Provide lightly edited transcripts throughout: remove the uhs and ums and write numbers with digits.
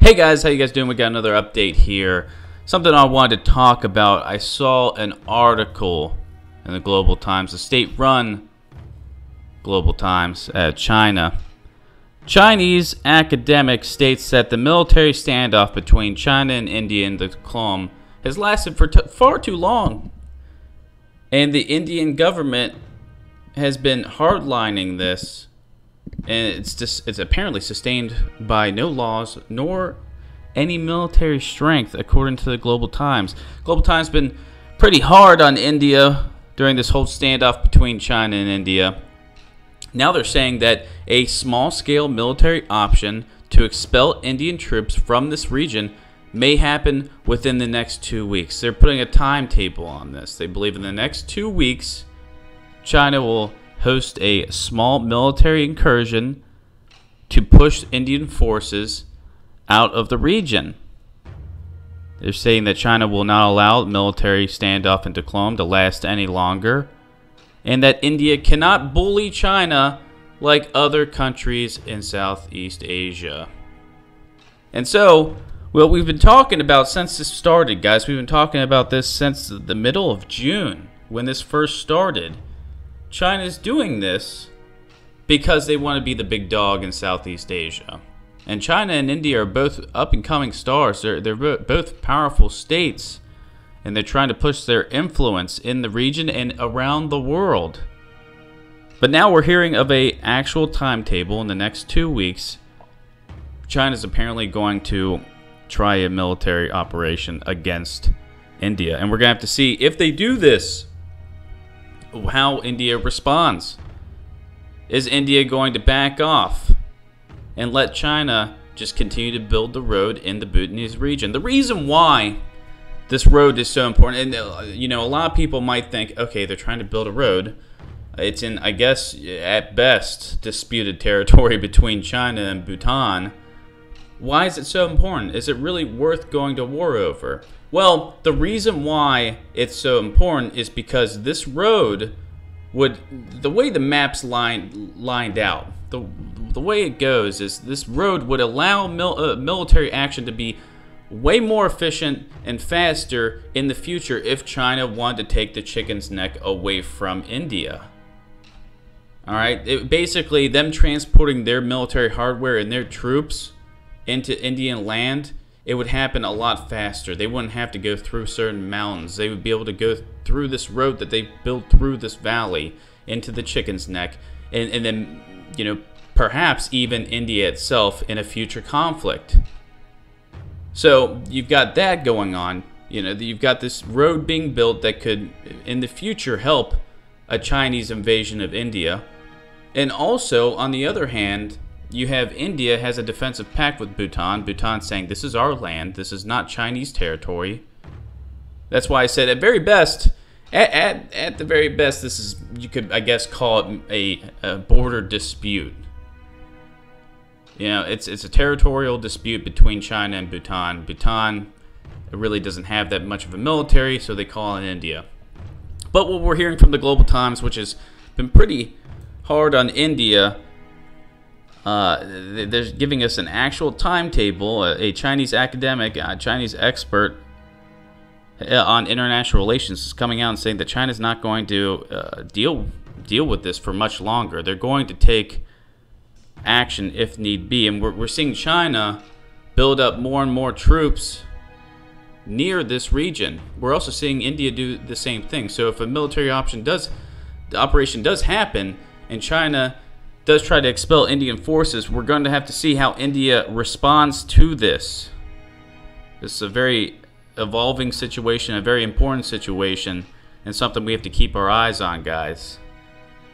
Hey guys, how you guys doing? We got another update here. Something I wanted to talk about. I saw an article in the Global Times, the state-run Global Times, China. Chinese academic states that the military standoff between China and India in the Clone has lasted for far too long. And the Indian government has been hardlining this. And it's apparently sustained by no laws nor any military strength, according to the Global Times. Global Times been pretty hard on India during this whole standoff between China and India. Now they're saying that a small-scale military option to expel Indian troops from this region may happen within the next 2 weeks. They're putting a timetable on this. They believe in the next 2 weeks, China will host a small military incursion to push Indian forces out of the region. They're saying that China will not allow military standoff in Clone to last any longer, and that India cannot bully China like other countries in Southeast Asia. And so, what we've been talking about since this started, guys, we've been talking about this since the middle of June when this first started. China's doing this because they want to be the big dog in Southeast Asia. And China and India are both up-and-coming stars. They're both powerful states. And they're trying to push their influence in the region and around the world. But now we're hearing of an actual timetable in the next 2 weeks. China's apparently going to try a military operation against India. And we're going to have to see if they do this, how India responds. Is India going to back off and let China just continue to build the road in the Bhutanese region? The reason why this road is so important, and you know, a lot of people might think, okay, they're trying to build a road. It's in, I guess, at best, disputed territory between China and Bhutan. Why is it so important? Is it really worth going to war over? Well, the reason why it's so important is because this road would, the way the map's lined out, the way it goes is this road would allow military action to be way more efficient and faster in the future if China wanted to take the chicken's neck away from India. Alright, basically them transporting their military hardware and their troops into Indian land, it would happen a lot faster. They wouldn't have to go through certain mountains. They would be able to go through this road that they built through this valley into the chicken's neck, and then, you know, perhaps even India itself in a future conflict. So you've got that going on. You know, you've got this road being built that could in the future help a Chinese invasion of India. And also, on the other hand, you have India has a defensive pact with Bhutan. Bhutan saying, this is our land. This is not Chinese territory. That's why I said at very best, at the very best, this is, you could, I guess, call it a border dispute. You know, it's a territorial dispute between China and Bhutan. Bhutan really doesn't have that much of a military, so they call it India. But what we're hearing from the Global Times, which has been pretty hard on India, they're giving us an actual timetable. A Chinese academic, a Chinese expert on international relations is coming out and saying that China's not going to deal with this for much longer. They're going to take action if need be, and we're seeing China build up more and more troops near this region. We're also seeing India do the same thing. So if a military operation does happen, and China does try to expel Indian forces, we're going to have to see how India responds to this. This is a very evolving situation, a very important situation, and something we have to keep our eyes on, guys.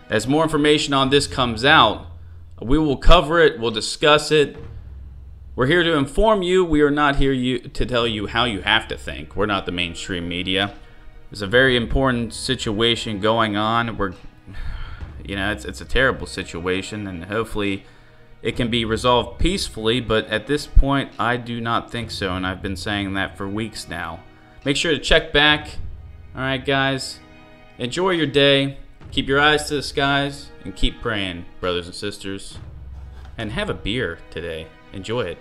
As more information on this comes out, we will cover it, we'll discuss it. We're here to inform you. We are not here to tell you how you have to think. We're not the mainstream media. There's a very important situation going on. You know, it's a terrible situation, and hopefully it can be resolved peacefully, but at this point, I do not think so, and I've been saying that for weeks now. Make sure to check back. Alright, guys. Enjoy your day. Keep your eyes to the skies, and keep praying, brothers and sisters. And have a beer today. Enjoy it.